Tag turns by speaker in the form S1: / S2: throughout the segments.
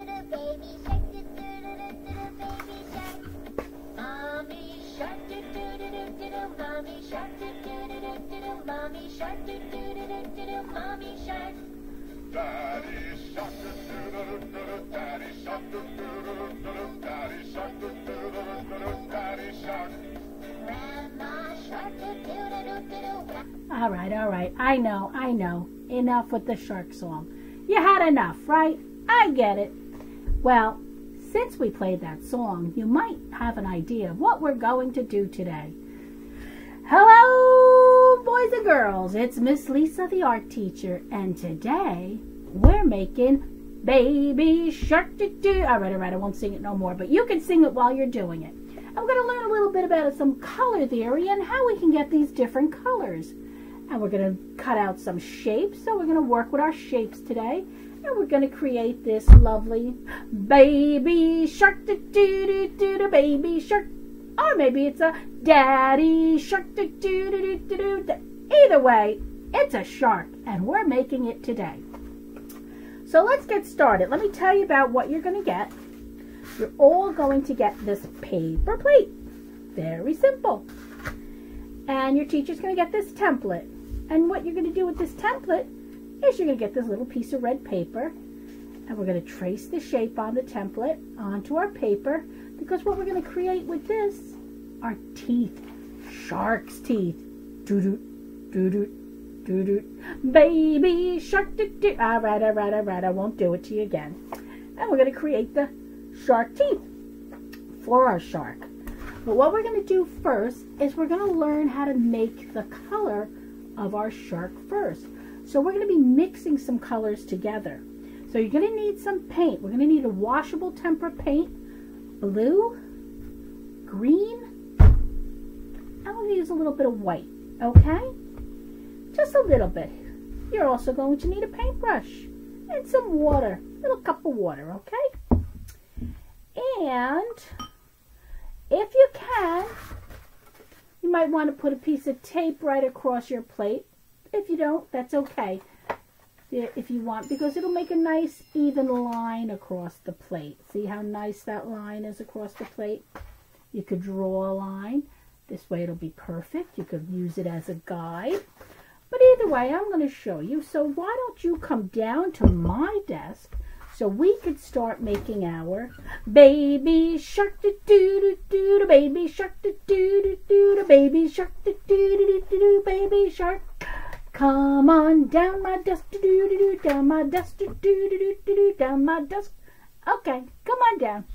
S1: Baby shark, do do do do do, baby shark. Mommy shark, do do do do do, mommy shark, do do do do do, mommy shark, do do do do do, mommy shark.
S2: Daddy shark, do do do do, daddy shark, do do do do, daddy shark, do do do do, daddy shark.
S1: Grandma shark, do do do do do.
S3: All right. I know. Enough with the shark song. You had enough, right? I get it. Well, since we played that song, you might have an idea of what we're going to do today. Hello, boys and girls. It's Miss Lisa, the art teacher, and today we're making Baby Shark. Do-do. All right. I won't sing it no more, but you can sing it while you're doing it. And we're going to learn a little bit about some color theory and how we can get these different colors. And we're going to cut out some shapes, so we're going to work with our shapes today. And we're going to create this lovely baby shark, do-do-do-do, baby shark. Or maybe it's a daddy shark, do-do-do-do-do. Either way, it's a shark, and we're making it today. So let's get started. Let me tell you about what you're going to get. You're all going to get this paper plate. Very simple. And your teacher's going to get this template. And what you're going to do with this template is you're going to get this little piece of red paper, and we're going to trace the shape on the template onto our paper, because what we're going to create with this are teeth, shark's teeth. Doo-doo, doo-doo, doo-doo. Baby shark, doo-doo. All right, I won't do it to you again. And we're going to create the shark teeth for our shark. But what we're going to do first is we're going to learn how to make the color of our shark first. So we're going to be mixing some colors together. So you're going to need some paint. We're going to need a washable tempera paint, blue, green, and we'll use a little bit of white, okay? Just a little bit. You're also going to need a paintbrush and some water, a little cup of water, okay? And if you can, you might want to put a piece of tape right across your plate. If you don't, that's okay. If you want, because it'll make a nice even line across the plate. See how nice that line is across the plate? You could draw a line. This way it'll be perfect. You could use it as a guide. But either way, I'm going to show you. So why don't you come down to my desk so we could start making our baby shark, do-do-do-do, baby shark, do-do-do-do, baby shark, do-do-do-do, baby shark. Come on down my desk, do-do-do-do, down my desk, do-do-do-do, down my desk. Okay, come on down.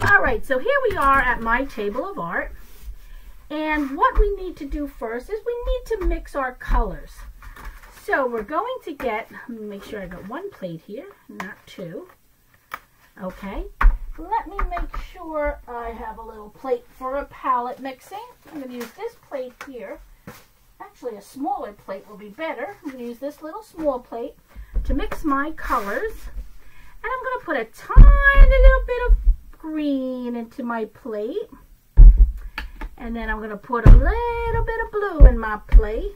S3: All right, so here we are at my table of art. And what we need to do first is we need to mix our colors. So we're going to get, let me make sure I got one plate here, not two. Okay, let me make sure I have a little plate for a palette mixing. I'm going to use this plate here. Actually, a smaller plate will be better. I'm going to use this little small plate to mix my colors. And I'm going to put a tiny little bit of green into my plate. And then I'm going to put a little bit of blue in my plate.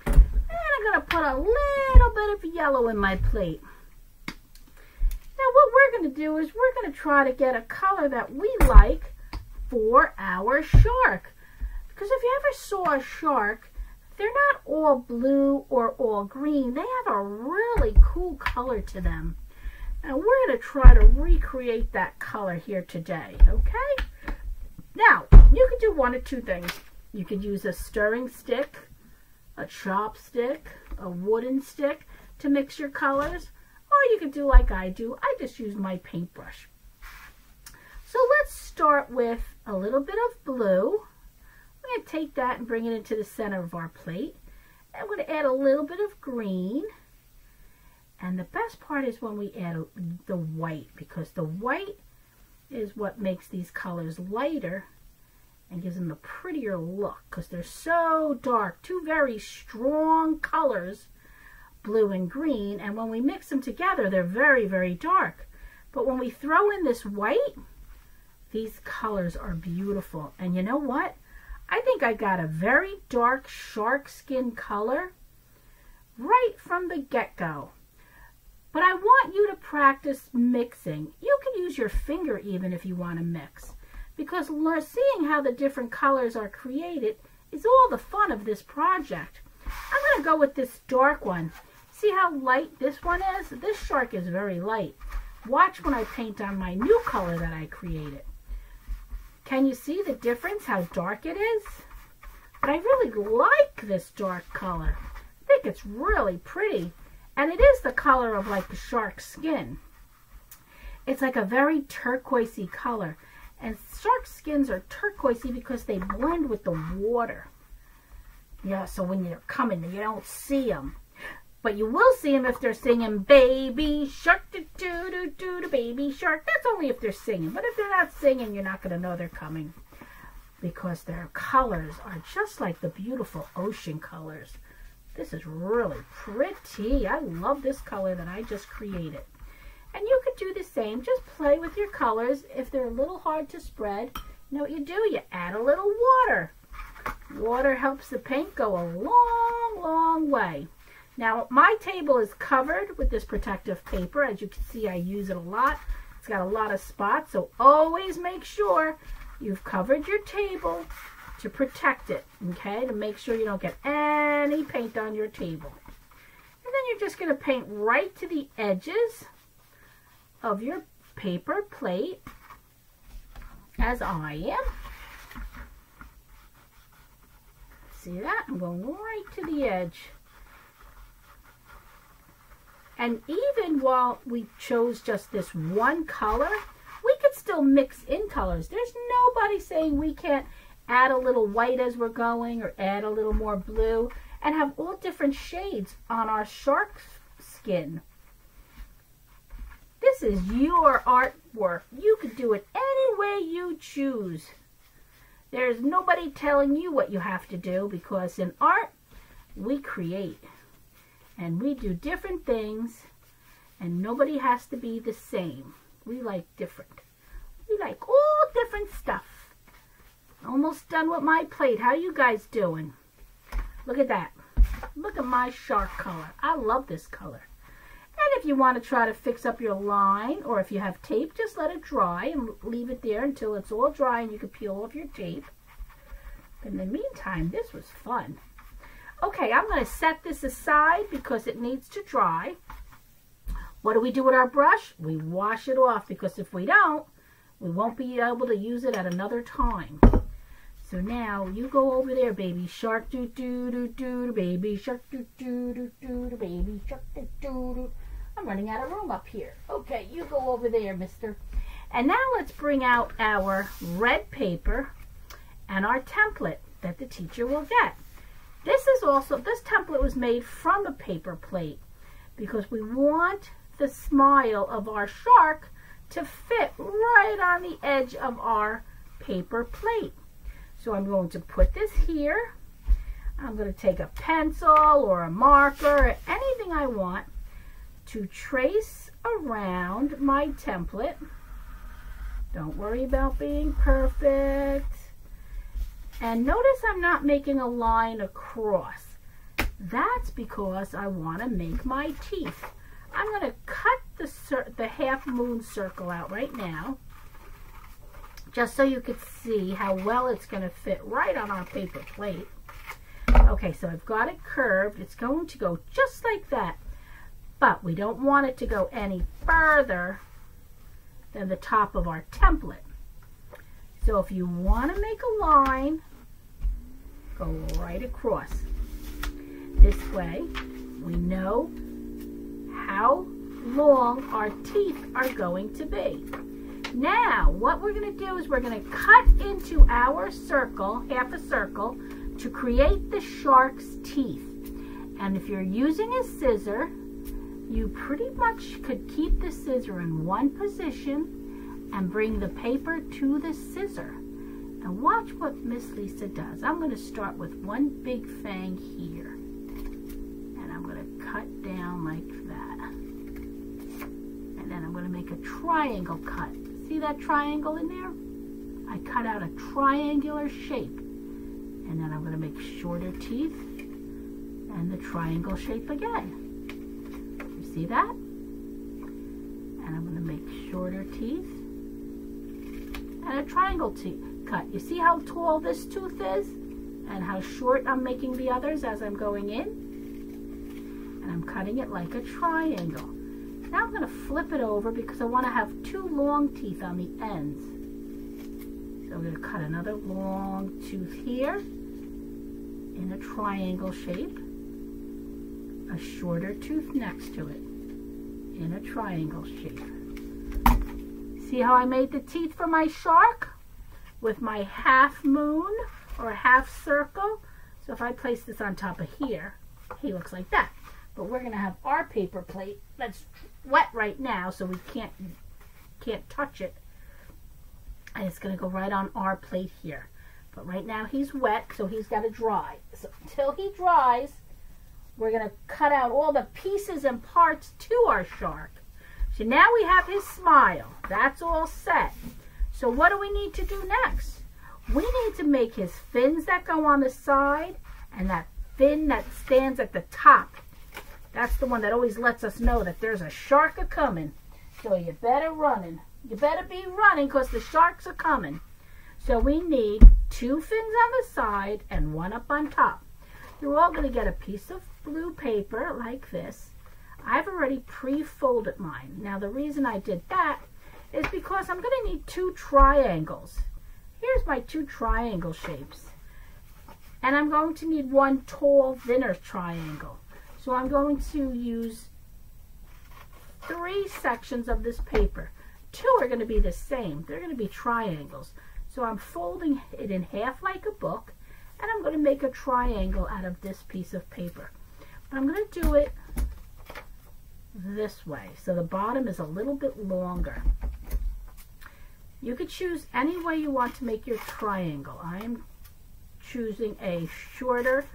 S3: And I'm going to put a little bit of yellow in my plate. Now what we're going to do is we're going to try to get a color that we like for our shark. Because if you ever saw a shark, they're not all blue or all green. They have a really cool color to them. And we're going to try to recreate that color here today, okay? Now, you can do one of two things. You could use a stirring stick, a chopstick, a wooden stick to mix your colors. Or you could do like I do. I just use my paintbrush. So let's start with a little bit of blue. I'm going to take that and bring it into the center of our plate. And I'm going to add a little bit of green. And the best part is when we add the white, because the white is what makes these colors lighter and gives them a prettier look, because they're so dark. Two very strong colors, blue and green, and when we mix them together, they're very, very dark. But when we throw in this white, these colors are beautiful. And you know what? I think I got a very dark shark skin color right from the get-go. But I want you to practice mixing. You can use your finger even if you want to mix, because seeing how the different colors are created is all the fun of this project. I'm going to go with this dark one. See how light this one is? This shark is very light. Watch when I paint on my new color that I created. Can you see the difference, how dark it is? But I really like this dark color. I think it's really pretty. And it is the color of like the shark's skin. It's like a very turquoisey color. And shark skins are turquoisey because they blend with the water. Yeah, so when they're coming, you don't see them. But you will see them if they're singing baby shark, do do do do do, baby shark. That's only if they're singing. But if they're not singing, you're not going to know they're coming, because their colors are just like the beautiful ocean colors. This is really pretty. I love this color that I just created. And you could do the same. Just play with your colors. If they're a little hard to spread, you know what you do? You add a little water. Water helps the paint go a long, long way. Now, my table is covered with this protective paper. As you can see, I use it a lot. It's got a lot of spots, so always make sure you've covered your table to protect it, okay? To make sure you don't get any paint on your table. And then you're just going to paint right to the edges of your paper plate, as I am. See that? I'm going right to the edge. And even while we chose just this one color, we could still mix in colors. There's nobody saying we can't add a little white as we're going, or add a little more blue, and have all different shades on our shark skin. This is your artwork. You could do it any way you choose. There's nobody telling you what you have to do, because in art, we create. And we do different things, and nobody has to be the same. We like different. We like all different stuff. Almost done with my plate. How you guys doing? Look at that. Look at my shark color. I love this color. And if you want to try to fix up your line, or if you have tape, just let it dry and leave it there until it's all dry and you can peel off your tape. But in the meantime, this was fun. Okay, I'm going to set this aside because it needs to dry. What do we do with our brush? We wash it off, because if we don't, we won't be able to use it at another time. So now you go over there, baby shark, do do do do, baby shark, do do do do, baby shark, do do do. I'm running out of room up here. Okay, you go over there, mister. And now let's bring out our red paper and our template that the teacher will get. This template was made from a paper plate, because we want the smile of our shark to fit right on the edge of our paper plate. So I'm going to put this here. I'm going to take a pencil or a marker, or anything I want, to trace around my template. Don't worry about being perfect. And notice I'm not making a line across. That's because I want to make my teeth. I'm going to cut the half moon circle out right now, just so you could see how well it's going to fit right on our paper plate. Okay, so I've got it curved. It's going to go just like that, but we don't want it to go any further than the top of our template. So if you want to make a line, go right across. This way, we know how long our teeth are going to be. Now, what we're going to do is we're going to cut into our circle, half a circle, to create the shark's teeth. And if you're using a scissor, you pretty much could keep the scissor in one position and bring the paper to the scissor. And watch what Miss Lisa does. I'm going to start with one big fang here. And I'm going to cut down like that. And then I'm going to make a triangle cut. See that triangle in there? I cut out a triangular shape. And then I'm going to make shorter teeth. And and the triangle shape again. You see that? And I'm going to make shorter teeth and a triangle cut. You see how tall this tooth is and how short I'm making the others as I'm going in? And I'm cutting it like a triangle. Now I'm going to flip it over because I want to have two long teeth on the ends. So I'm going to cut another long tooth here in a triangle shape. A shorter tooth next to it in a triangle shape. See how I made the teeth for my shark with my half moon or half circle? So if I place this on top of here, he looks like that. But we're going to have our paper plate that's wet right now, so we can't touch it. And it's going to go right on our plate here. But right now he's wet, so he's got to dry. So until he dries, we're going to cut out all the pieces and parts to our shark. So now we have his smile. That's all set. So what do we need to do next? We need to make his fins that go on the side and that fin that stands at the top. That's the one that always lets us know that there's a shark a-coming. So you better running. You better be running because the sharks are coming. So we need two fins on the side and one up on top. You're all going to get a piece of blue paper like this. I've already pre-folded mine. Now the reason I did that is because I'm going to need two triangles. Here's my two triangle shapes. And I'm going to need one tall, thinner triangle. So I'm going to use 3 sections of this paper. 2 are going to be the same. They're going to be triangles. So I'm folding it in half like a book, and I'm going to make a triangle out of this piece of paper. But I'm going to do it this way. So the bottom is a little bit longer. You could choose any way you want to make your triangle. I am choosing a shorter,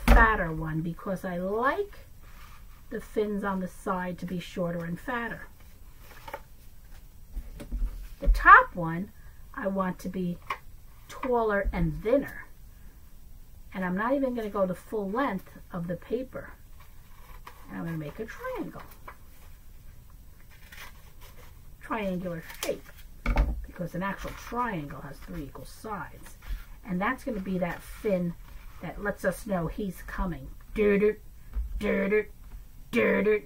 S3: fatter one because I like the fins on the side to be shorter and fatter. The top one I want to be taller and thinner. And I'm not even going to go the full length of the paper. And I'm going to make a triangle. Triangular shape. Because an actual triangle has 3 equal sides. And that's going to be that fin that lets us know he's coming. Doo-doo, doo-doo, doo-doo,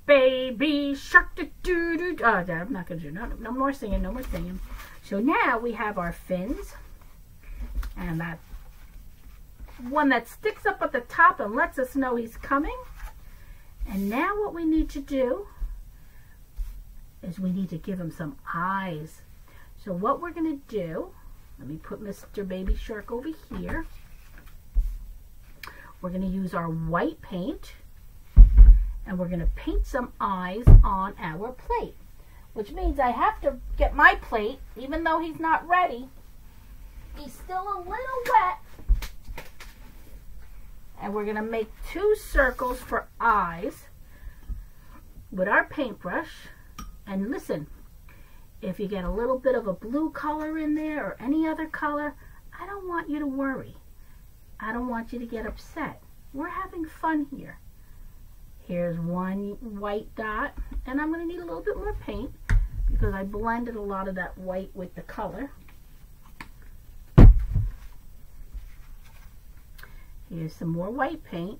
S3: baby shark, doo-doo. Oh, I'm not going to do no more singing, no more singing. So now we have our fins. And that one that sticks up at the top and lets us know he's coming. And now what we need to do is we need to give him some eyes. So what we're going to do, let me put Mr. Baby Shark over here. We're going to use our white paint and we're going to paint some eyes on our plate. Which means I have to get my plate, even though he's not ready. He's still a little wet. And we're going to make 2 circles for eyes with our paintbrush. And listen, if you get a little bit of a blue color in there or any other color, I don't want you to worry. I don't want you to get upset. We're having fun here. Here's one white dot, and I'm going to need a little bit more paint because I blended a lot of that white with the color. Here's some more white paint.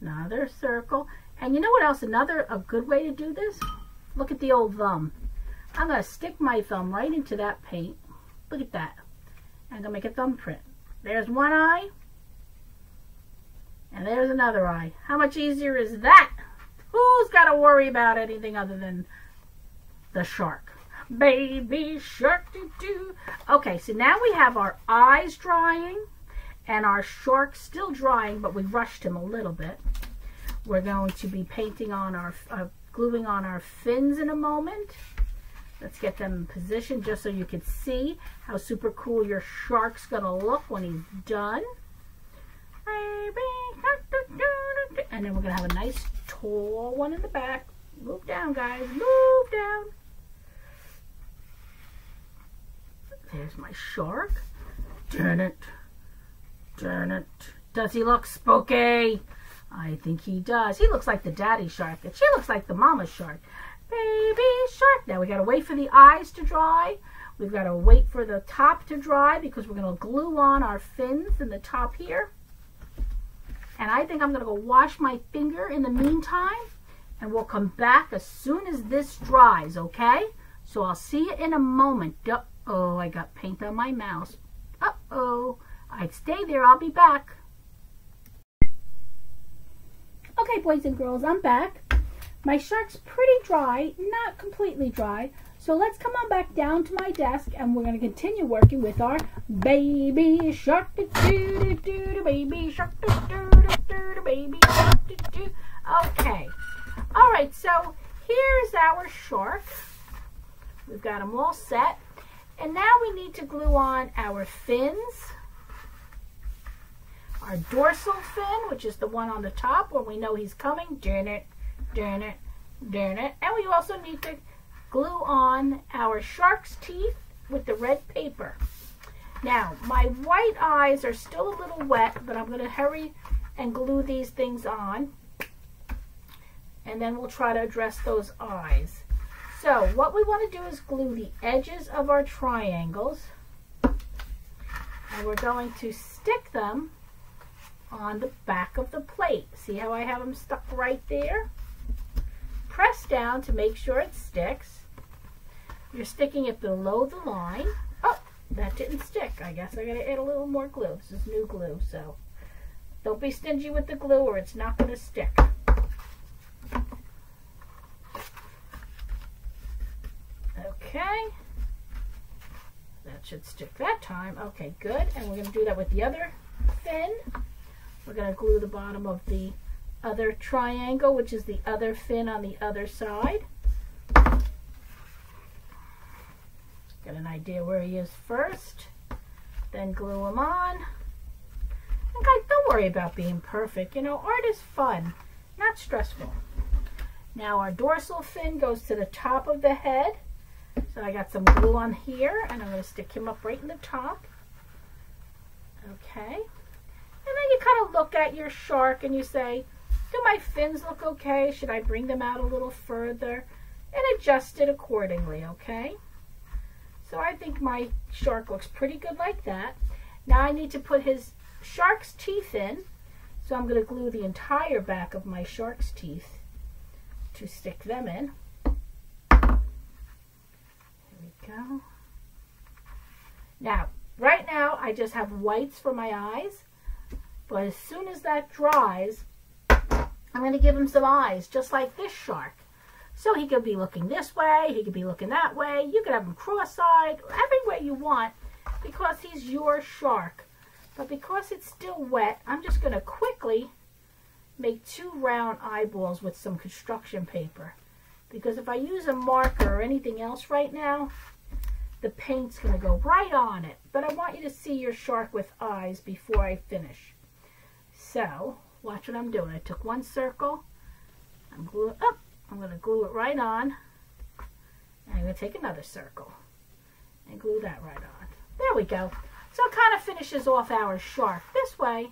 S3: Another circle. And you know what else? A good way to do this? Look at the old thumb. I'm going to stick my thumb right into that paint. Look at that. I'm going to make a thumbprint. There's one eye. And there's another eye. How much easier is that? Who's got to worry about anything other than the shark? Baby shark doo-doo. Okay, so now we have our eyes drying. And our shark still drying, but we rushed him a little bit. We're going to be painting on our, gluing on our fins in a moment. Let's get them in position just so you can see how super cool your shark's going to look when he's done. And then we're going to have a nice tall one in the back. Move down, guys. Move down. There's my shark. Turn it. Turn it. Does he look spooky? I think he does. He looks like the daddy shark, and she looks like the mama shark. Baby shark. Now we got to wait for the eyes to dry. We've got to wait for the top to dry because we're going to glue on our fins in the top here. And I think I'm going to go wash my finger in the meantime, and we'll come back as soon as this dries, okay? So I'll see you in a moment. Uh-oh, I got paint on my mouse. Uh-oh. I'd stay there. I'll be back. Okay, boys and girls, I'm back. My shark's pretty dry, not completely dry. So let's come on back down to my desk, and we're going to continue working with our baby shark. Baby shark. Baby shark. Okay. All right, so here's our shark. We've got them all set. And now we need to glue on our fins. Our dorsal fin, which is the one on the top where we know he's coming. Darn it, darn it, darn it. And we also need to glue on our shark's teeth with the red paper. Now, my white eyes are still a little wet, but I'm going to hurry and glue these things on. And then we'll try to address those eyes. So, what we want to do is glue the edges of our triangles. And we're going to stick them on the back of the plate. See how I have them stuck right there? Press down to make sure it sticks. You're sticking it below the line. Oh, that didn't stick. I guess I gotta add a little more glue. This is new glue, so don't be stingy with the glue or it's not gonna stick. Okay. That should stick that time. Okay, good. And we're gonna do that with the other fin. We're going to glue the bottom of the other triangle, which is the other fin on the other side. Get an idea where he is first. Then glue him on. And guys, don't worry about being perfect. You know, art is fun, not stressful. Now our dorsal fin goes to the top of the head. So I got some glue on here, and I'm going to stick him up right in the top. Okay. And then you kind of look at your shark and you say, do my fins look okay? Should I bring them out a little further? And adjust it accordingly, okay? So I think my shark looks pretty good like that. Now I need to put his shark's teeth in. So I'm going to glue the entire back of my shark's teeth to stick them in. Here we go. Now, right now I just have whites for my eyes. But as soon as that dries, I'm going to give him some eyes, just like this shark. So he could be looking this way, he could be looking that way. You could have him cross-eyed, every way you want, because he's your shark. But because it's still wet, I'm just going to quickly make 2 round eyeballs with some construction paper. Because if I use a marker or anything else right now, the paint's going to go right on it. But I want you to see your shark with eyes before I finish. So, watch what I'm doing. I took 1 circle, I'm going to glue it right on, and I'm going to take another circle and glue that right on. There we go. So it kind of finishes off our shark. This way,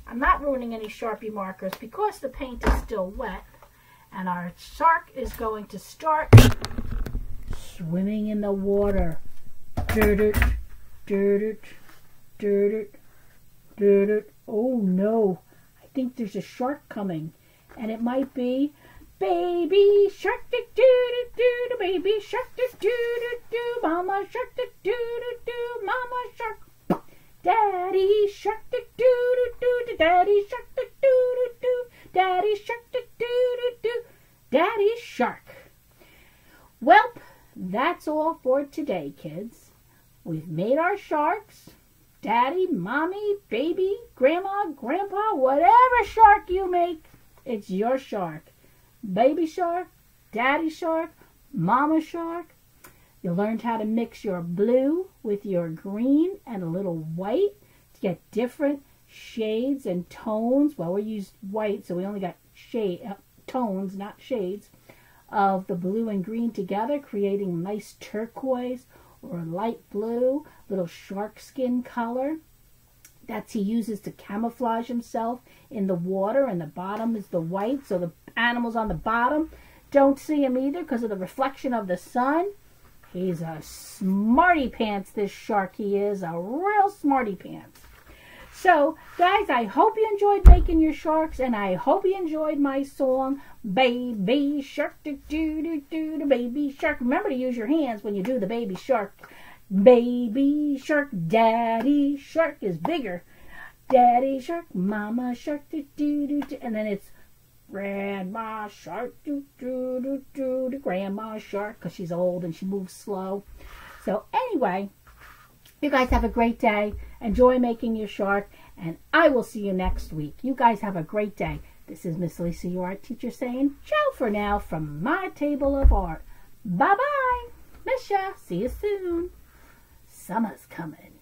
S3: I'm not ruining any Sharpie markers because the paint is still wet, and our shark is going to start swimming in the water. Dirt, dirt, dirt, dirt. Oh no, I think there's a shark coming, and it might be baby shark, do do do, baby shark, do do do, mama shark, do do do, mama shark, daddy shark, do do do, daddy shark, do do do, daddy shark, do do do, daddy shark. Well, that's all for today, kids. We've made our sharks. Daddy, mommy, baby, grandma, grandpa, whatever shark you make, it's your shark. Baby shark, daddy shark, mama shark. You learned how to mix your blue with your green and a little white to get different shades and tones. Well, we used white, so we only got tones, not shades, of the blue and green together, creating nice turquoise or light blue, little shark skin color. that he uses to camouflage himself in the water, and the bottom is the white, so the animals on the bottom don't see him either because of the reflection of the sun. He's a smarty pants, this shark. He is a real smarty pants. So, guys, I hope you enjoyed making your sharks, and I hope you enjoyed my song, Baby Shark, do-do-do-do, Baby Shark. Remember to use your hands when you do the Baby Shark. Baby Shark, Daddy Shark is bigger. Daddy Shark, Mama Shark, do-do-do-do. And then it's Grandma Shark, do-do-do-do, Grandma Shark, because she's old and she moves slow. So, anyway, you guys have a great day. Enjoy making your shark, and I will see you next week. You guys have a great day. This is Miss Lisa, your art teacher, saying ciao for now from my table of art. Bye-bye. Miss ya. See you soon. Summer's coming.